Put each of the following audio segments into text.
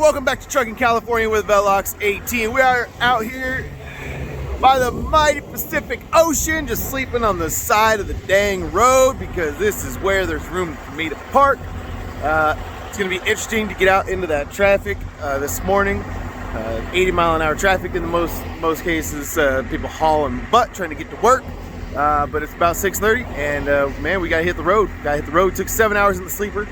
welcome back to Trucking California with Velox 18. We are out here by the mighty Pacific Ocean, just sleeping on the side of the dang road because this is where there's room for me to park. It's gonna be interesting to get out into that traffic this morning. 80-mile-an-hour traffic in the most cases. People hauling butt trying to get to work. But it's about 6:30 and man, we gotta hit the road. Took 7 hours in the sleeper.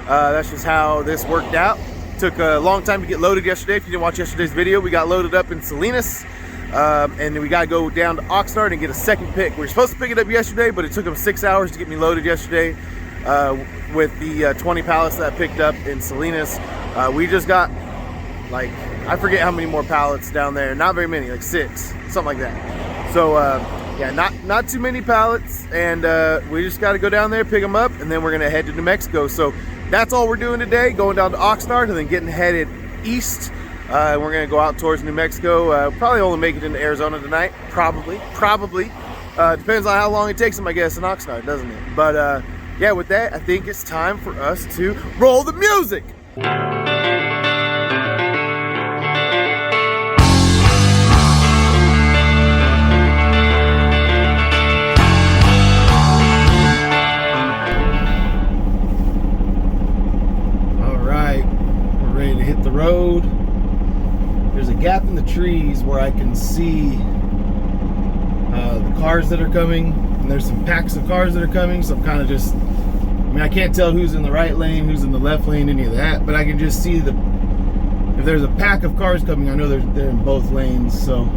That's just how this worked out. Took a long time to get loaded yesterday. If you didn't watch yesterday's video, we got loaded up in Salinas, and then we got to go down to Oxnard and get a second pick. We were supposed to pick it up yesterday, but it took them 6 hours to get me loaded yesterday with the 20 pallets that I picked up in Salinas. We just got, like, I forget how many more pallets down there. Not very many, like 6, something like that. So yeah, not too many pallets, and we just got to go down there, pick them up, and then we're gonna head to New Mexico. So that's all we're doing today, going down to Oxnard and then getting headed east. We're gonna go out towards New Mexico. Probably only make it into Arizona tonight, probably. Depends on how long it takes them, I guess, in Oxnard, doesn't it? But yeah, with that, I think it's time for us to roll the music. Hit the road. There's a gap in the trees where I can see the cars that are coming, and there's some packs of cars that are coming, so I'm kind of just, I mean, I can't tell who's in the right lane, who's in the left lane, any of that, but I can just see if there's a pack of cars coming, I know they're in both lanes. So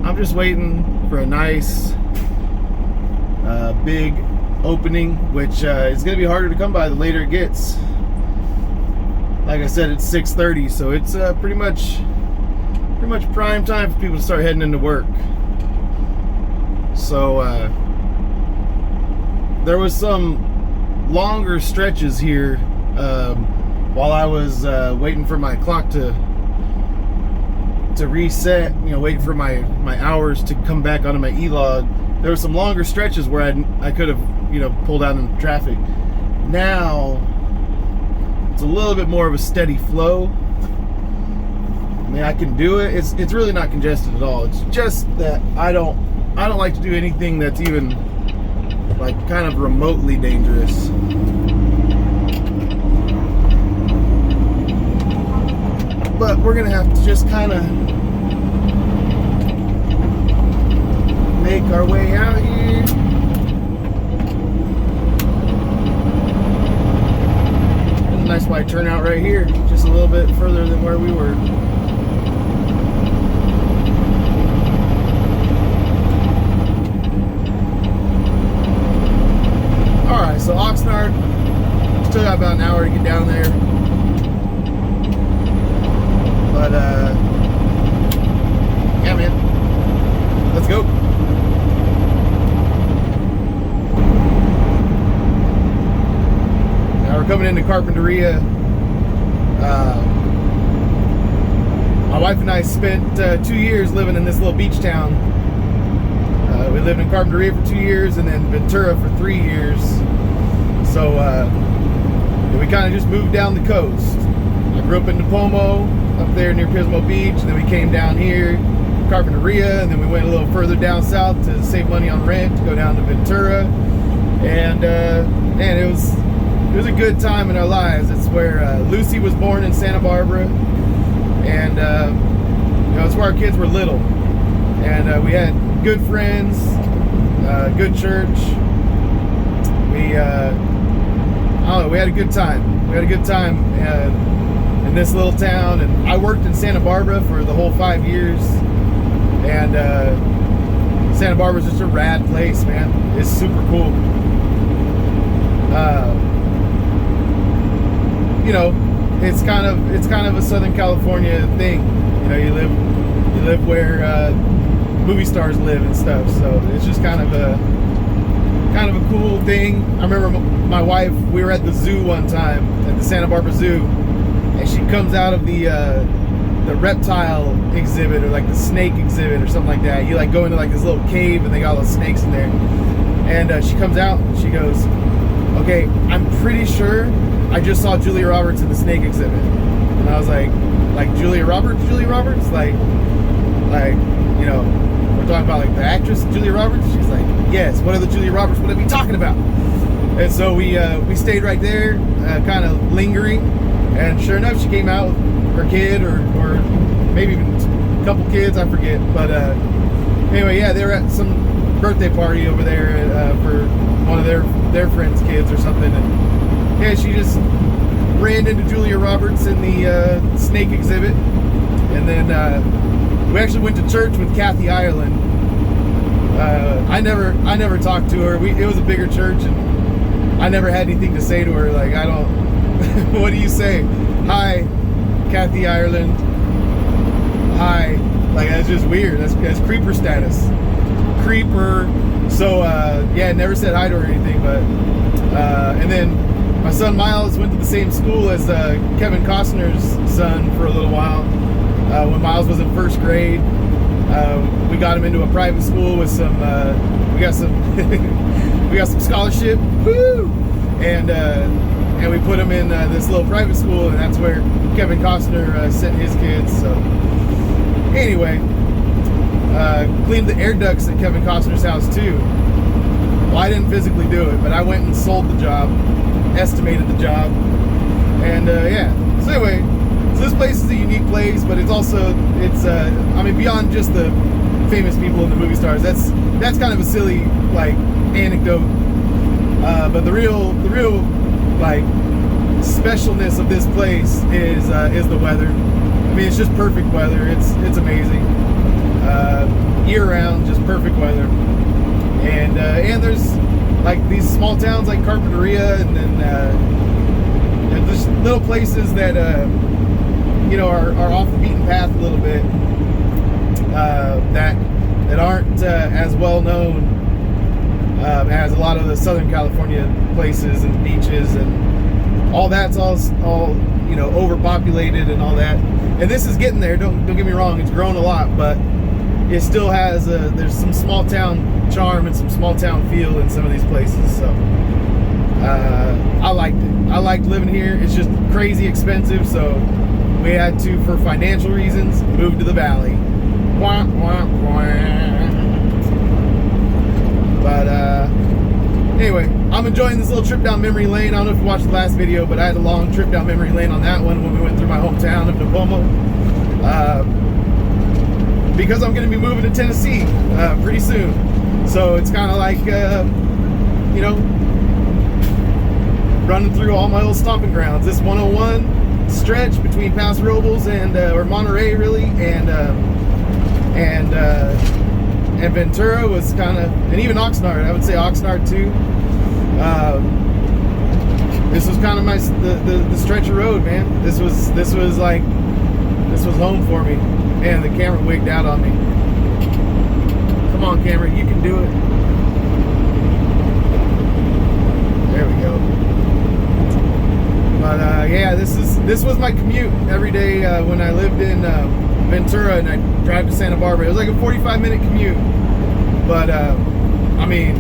I'm just waiting for a nice big opening, which is going to be harder to come by the later it gets. Like I said, it's 6:30, so it's pretty much prime time for people to start heading into work. So there was some longer stretches here while I was waiting for my clock to reset. You know, waiting for my hours to come back onto my e-log. There were some longer stretches where I could have, you know, pulled out in traffic. Now it's a little bit more of a steady flow. I mean, I can do it. It's really not congested at all. It's just that I don't like to do anything that's even like kind of remotely dangerous. But we're gonna have to just kind of make our way out here. Nice wide turnout right here, just a little bit further than where we were. Alright, so Oxnard, still got about an hour to get down there. But yeah, man, let's go. We're coming into Carpinteria. My wife and I spent 2 years living in this little beach town. We lived in Carpinteria for 2 years and then Ventura for 3 years. So we kind of just moved down the coast. I grew up in Napomo, up there near Pismo Beach, and then we came down here, Carpinteria, and then we went a little further down south to save money on rent, to go down to Ventura. And man, it was a good time in our lives. It's where Lucy was born in Santa Barbara, and you know, it's where our kids were little, and we had good friends, good church. We I don't know, we had a good time. We had a good time in this little town, and I worked in Santa Barbara for the whole 5 years, and Santa Barbara's just a rad place, man. It's super cool. You know, it's kind of a Southern California thing. You know, you live where movie stars live and stuff. So it's just kind of a cool thing. I remember my wife, we were at the zoo one time, at the Santa Barbara Zoo, and she comes out of the reptile exhibit, or like the snake exhibit or something like that. You like go into like this little cave and they got all the snakes in there. And she comes out and she goes, "Okay, I'm pretty sure I just saw Julia Roberts in the snake exhibit." And And I was like Julia Roberts, like, you know, we're talking about like the actress Julia Roberts. She's like, yes, what other Julia Roberts would I be talking about? And so we stayed right there, kind of lingering, and sure enough, she came out with her kid, or maybe even a couple kids, I forget. But anyway, yeah, they were at some birthday party over there for one of their friends' kids or something, and yeah, she just ran into Julia Roberts in the snake exhibit, and then we actually went to church with Kathy Ireland. I never talked to her. It was a bigger church, and I never had anything to say to her. Like, I don't. What do you say? Hi, Kathy Ireland. Hi. Like, that's just weird. That's creeper status. Creeper. So yeah, never said hi to her or anything. But and then my son Miles went to the same school as Kevin Costner's son for a little while. When Miles was in first grade, we got him into a private school with some. We got some scholarship. Woo! And we put him in this little private school, and that's where Kevin Costner sent his kids. So anyway, cleaned the air ducts at Kevin Costner's house too. Well, I didn't physically do it, but I went and sold the job, estimated the job, and yeah. So anyway, so this place is a unique place, but it's also, I mean, beyond just the famous people and the movie stars. That's kind of a silly like anecdote, but the real like specialness of this place is the weather. I mean, it's just perfect weather. It's amazing, year round, just perfect weather. And there's like these small towns like Carpinteria, and then there's little places that you know, are off the beaten path a little bit, that aren't as well known as a lot of the Southern California places and beaches and all that's all you know, overpopulated and all that. And this is getting there. Don't get me wrong. It's grown a lot, but it still has there's some small town charm and some small town feel in some of these places. So I liked it. I liked living here. It's just crazy expensive, so we had to, for financial reasons, move to the valley. Wah, wah, wah. But anyway, I'm enjoying this little trip down memory lane. I don't know if you watched the last video, but I had a long trip down memory lane on that one when we went through my hometown of Napomo. Because I'm going to be moving to Tennessee pretty soon. So it's kind of like, you know, running through all my old stomping grounds. This 101 stretch between Paso Robles and or Monterey, really, and Ventura was kind of, and even Oxnard. I would say Oxnard too. This was kind of the stretch of road, man. This was home for me. Man, the camera wigged out on me. Come on, camera, you can do it. There we go. But yeah, this was my commute every day when I lived in Ventura, and I drive to Santa Barbara. It was like a 45-minute commute, but I mean,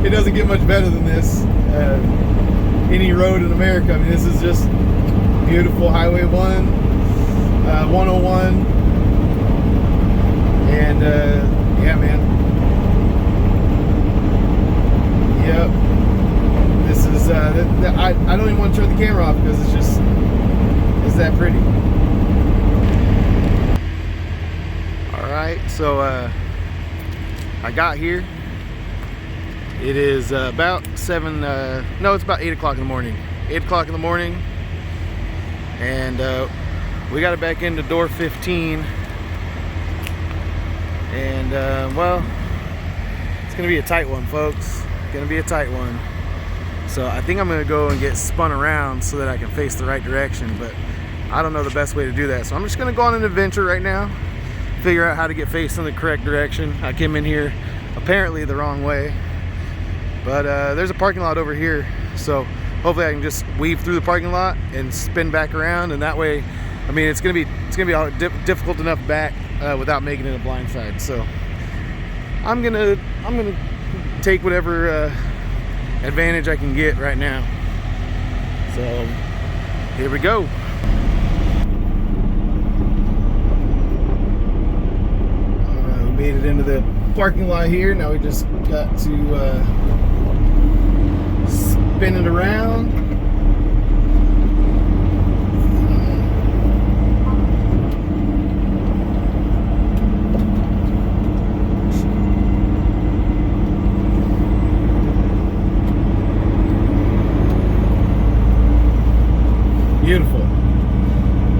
it doesn't get much better than this. Any road in America. I mean, this is just beautiful. Highway 101, and yeah, man. Yep. This is I don't even want to turn the camera off because it's that pretty. All right, so I got here. It is about 7. No, it's about 8 o'clock in the morning. 8 o'clock in the morning, and we got it back into door 15. And well, it's gonna be a tight one, folks. Gonna be a tight one. So I think I'm gonna go and get spun around so that I can face the right direction, but I don't know the best way to do that. So I'm just gonna go on an adventure right now, figure out how to get faced in the correct direction. I came in here apparently the wrong way, but there's a parking lot over here, so hopefully I can just weave through the parking lot and spin back around, and that way, I mean, it's gonna be difficult enough back without making it a blind side. So I'm gonna take whatever advantage I can get right now. So here we go. Made it into the parking lot here. Now we just got to spin it around. Beautiful.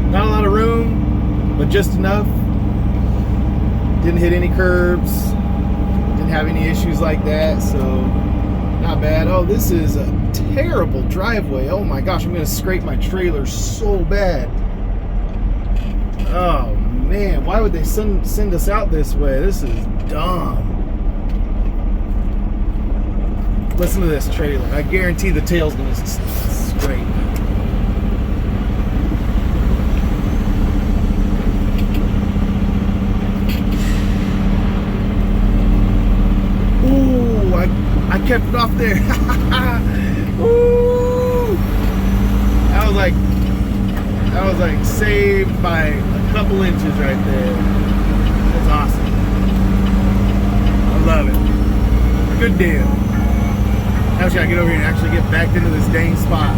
Not a lot of room, but just enough. Didn't hit any curbs. Didn't have any issues like that, so not bad. Oh, this is a terrible driveway. Oh my gosh, I'm gonna scrape my trailer so bad. Oh man, why would they send us out this way? This is dumb. Listen to this trailer. I guarantee the tail's gonna scrape. I kept it off there. Ooh. That was like saved by a couple inches right there. That's awesome. I love it. Good deal. Now I just gotta get over here and actually get back into this dang spot.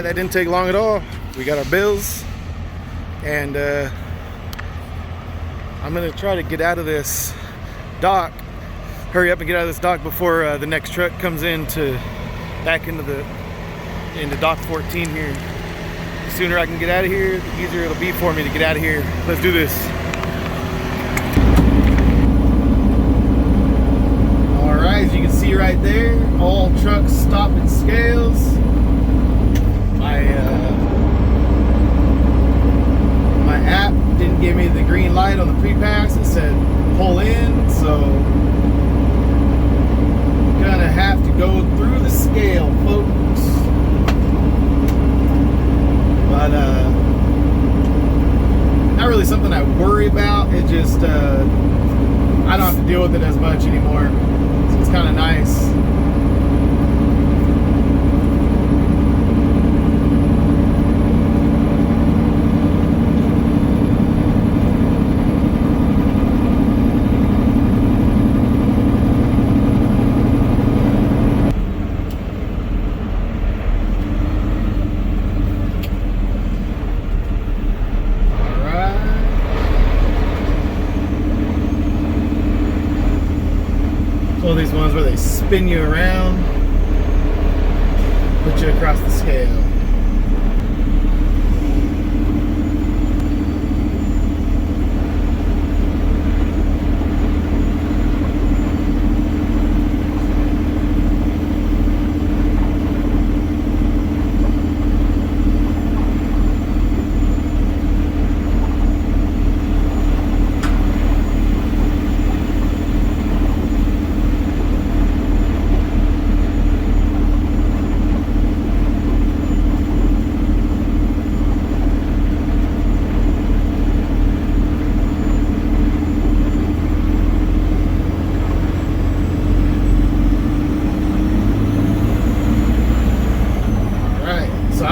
That didn't take long at all. We got our bills, and I'm gonna try to get out of this dock. Hurry up and get out of this dock before the next truck comes in to back into dock 14 here. The sooner I can get out of here, the easier it'll be for me to get out of here. Let's do this. All right, as you can see right there, all trucks stop at scales. My app didn't give me the green light on the pre-pass. It said pull in, so I'm gonna have to go through the scale, folks. But not really something I worry about. It just I don't have to deal with it as much anymore, so it's kind of nice. These ones where they spin you around, put you across the scale.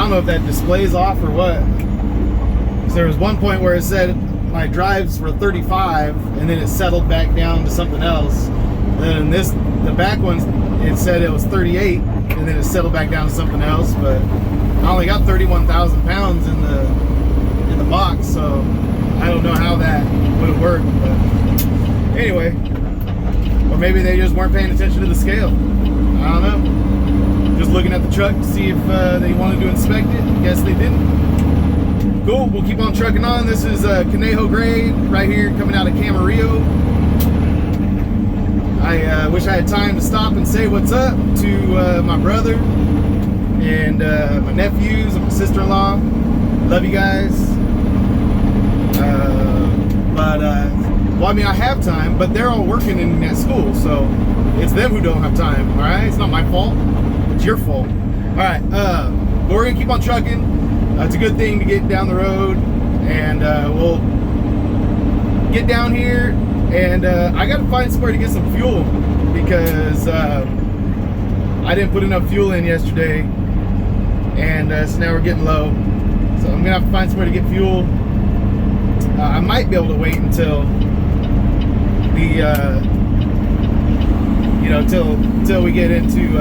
don't know if that displays off or what. So there was one point where it said my drives were 35 and then it settled back down to something else. And then in this, the back ones, it said it was 38 and then it settled back down to something else. But I only got 31,000 pounds in so I don't know how that would work. But anyway, or maybe they just weren't paying attention to the scale. I don't know. Just looking at the truck to see if they wanted to inspect it. Guess they didn't. Cool, we'll keep on trucking on. This is Conejo grade right here coming out of Camarillo. I wish I had time to stop and say what's up to my brother and my nephews and my sister-in-law. Love you guys. Well, I mean, I have time, but they're all working at school, so it's them who don't have time, all right? It's not my fault. It's your fault. All right, but we're gonna keep on trucking. It's a good thing to get down the road, and we'll get down here, and I gotta find somewhere to get some fuel because I didn't put enough fuel in yesterday, and so now we're getting low. So I'm gonna have to find somewhere to get fuel. I might be able to wait until the till we get into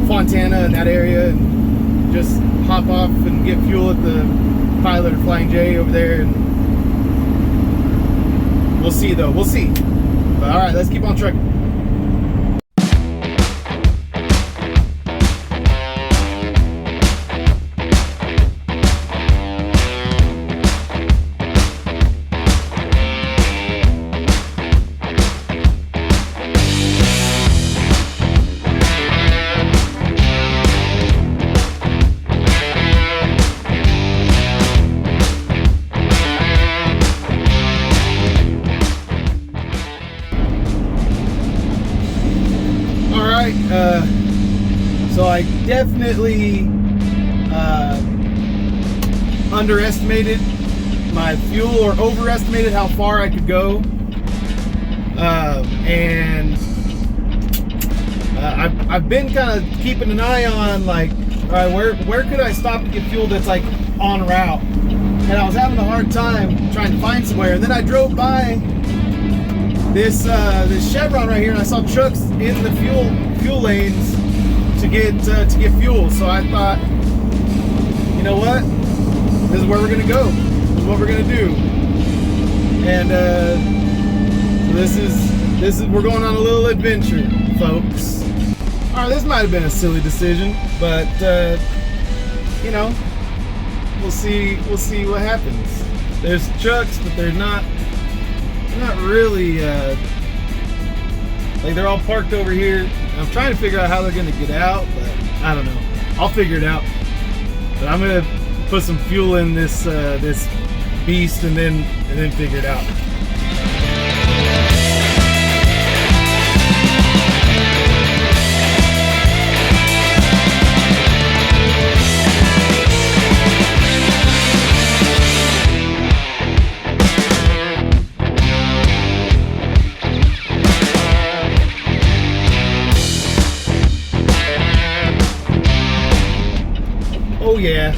Fontana and that area, and just hop off and get fuel at the Pilot or Flying J over there, and we'll see though. We'll see. But all right, let's keep on trucking. So I definitely underestimated my fuel, or overestimated how far I could go, and I've been kind of keeping an eye on, like, all right, where could I stop to get fuel that's like en route, and I was having a hard time trying to find somewhere, and then I drove by this Chevron right here, and I saw trucks in the fuel lanes to get fuel. So I thought, you know what, this is where we're gonna go. This is what we're gonna do. And this is we're going on a little adventure, folks. All right, this might have been a silly decision, but you know, we'll see what happens. There's trucks, but they're not really like, they're all parked over here. I'm trying to figure out how they're gonna get out, but I don't know. I'll figure it out. But I'm gonna put some fuel in this this beast and then figure it out. Oh yeah,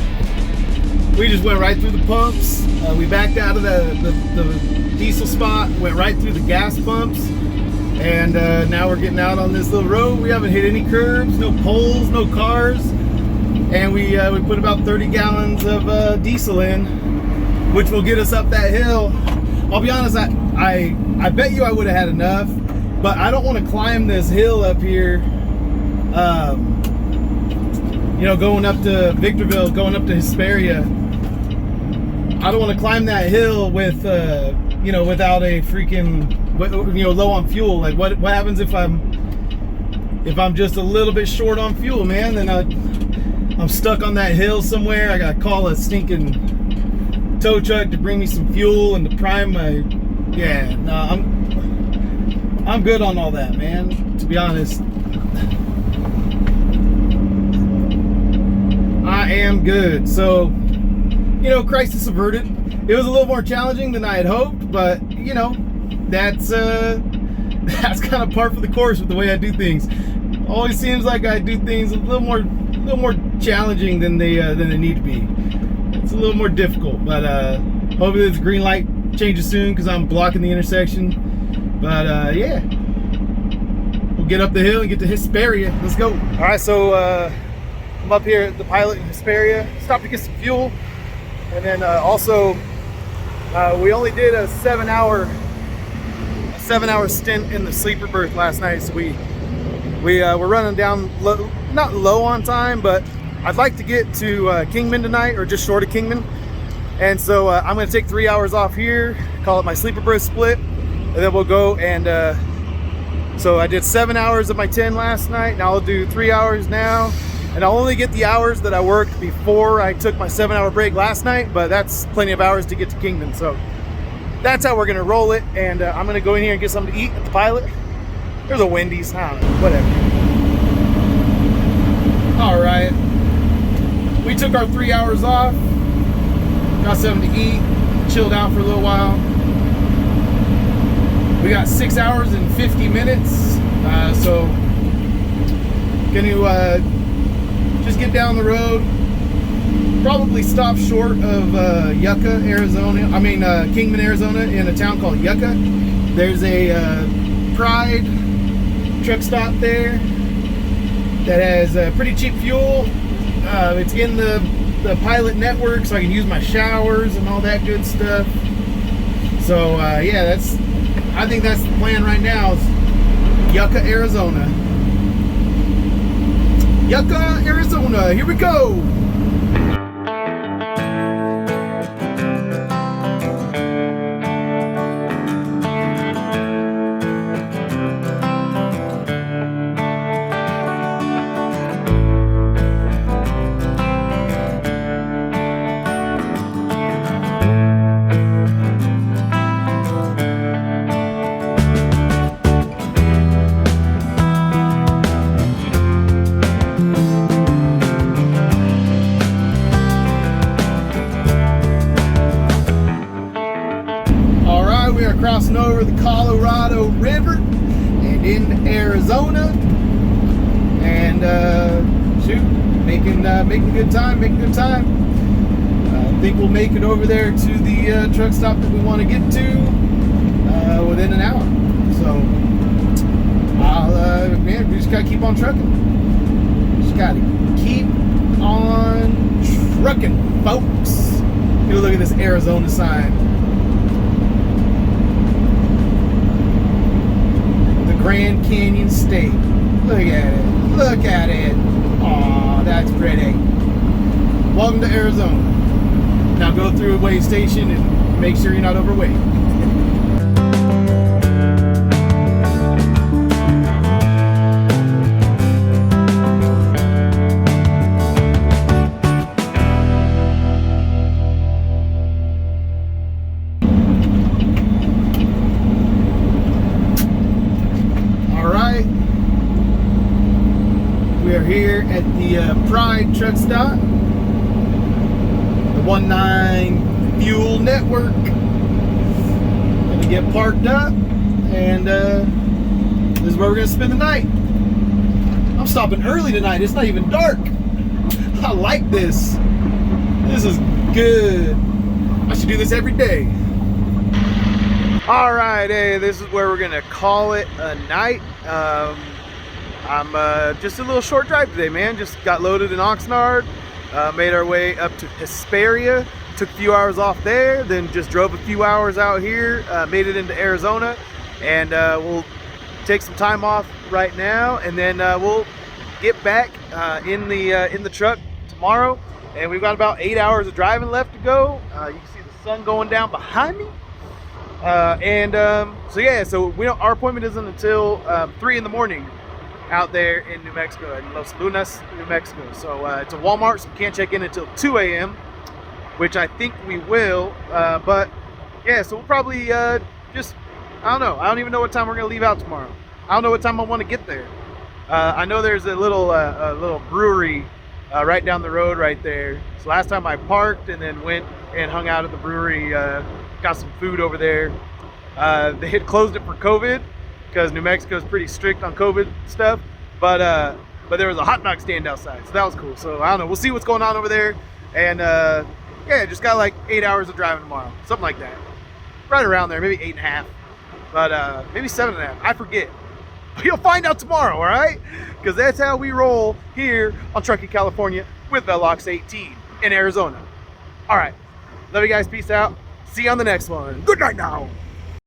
we just went right through the pumps. We backed out of the diesel spot, went right through the gas pumps, and now we're getting out on this little road. We haven't hit any curbs, no poles, no cars, and we put about 30 gallons of diesel in, which will get us up that hill. I'll be honest, I bet you I would have had enough, but I don't want to climb this hill up here. You know, going up to Victorville, going up to Hesperia. I don't want to climb that hill with, you know, without a freaking, you know, low on fuel. Like, what happens if I'm just a little bit short on fuel, man? Then I'm stuck on that hill somewhere. I gotta call a stinking tow truck to bring me some fuel and to prime my. Yeah, no, I'm good on all that, man. To be honest. I am good. So, you know, crisis averted. It was a little more challenging than I had hoped, but you know, that's kind of par for the course with the way I do things. Always seems like I do things a little more challenging than they need to be. It's a little more difficult, but hopefully this green light changes soon because I'm blocking the intersection. But yeah, we'll get up the hill and get to Hesperia. Let's go. All right, so I'm up here at the Pilot in Hesperia. Stopped to get some fuel. And then also, we only did a 7-hour stint in the sleeper berth last night, so we're running down low, not low on time, but I'd like to get to Kingman tonight, or just short of Kingman. And so I'm going to take 3 hours off here, call it my sleeper berth split, and then we'll go and so I did 7 hours of my 10 last night. Now I'll do 3 hours now, and I'll only get the hours that I worked before I took my 7-hour break last night, but that's plenty of hours to get to Kingman. So that's how we're gonna roll it. And I'm gonna go in here and get something to eat at the Pilot. There's a Wendy's, I don't know, whatever. All right, we took our 3 hours off, got something to eat, chilled out for a little while. We got 6 hours and 50 minutes, so gonna just get down the road. Probably stop short of Yucca, Arizona. I mean Kingman, Arizona, in a town called Yucca. There's a Pride truck stop there that has pretty cheap fuel. It's in the Pilot network, so I can use my showers and all that good stuff. So yeah, I think that's the plan right now, is Yucca, Arizona. Yucca, Arizona, here we go. Crossing over the Colorado River and into Arizona, and shoot, making good time. I think we'll make it over there to the truck stop that we want to get to within an hour. So man, we just gotta keep on trucking. Just gotta keep on trucking, folks. Take a look at this Arizona sign. Grand Canyon State. Look at it. Look at it. Aw, that's pretty. Welcome to Arizona. Now go through a weigh station and make sure you're not overweight. Here at the Pride truck stop, the 19 Fuel Network. Gonna get parked up, and this is where we're gonna spend the night. I'm stopping early tonight. It's not even dark. I like this. This is good. I should do this every day. All right, hey, this is where we're gonna call it a night. I'm just a little short drive today, man. Just got loaded in Oxnard, made our way up to Hesperia, took a few hours off there, then just drove a few hours out here, made it into Arizona, and we'll take some time off right now, and then we'll get back in the truck tomorrow. And we've got about 8 hours of driving left to go. You can see the sun going down behind me. So yeah, so our appointment isn't until 3 in the morning. Out there in New Mexico, in Los Lunas, New Mexico. So it's a Walmart, so we can't check in until 2 a.m., which I think we will. But yeah, so we'll probably just, I don't know. I don't even know what time we're gonna leave out tomorrow. I don't know what time I want to get there. I know there's a little brewery right down the road right there. So last time I parked and then went and hung out at the brewery, got some food over there. They had closed it for COVID, because New Mexico is pretty strict on COVID stuff, but there was a hot dog stand outside, so that was cool. So I don't know, we'll see what's going on over there, and yeah, just got like 8 hours of driving tomorrow, something like that, right around there, maybe 8.5, but maybe 7.5, I forget. You'll find out tomorrow, all right? Because that's how we roll here on Trucking California with Velox 18 in Arizona. All right, Love you guys. Peace out. See you on the next one. Good night now.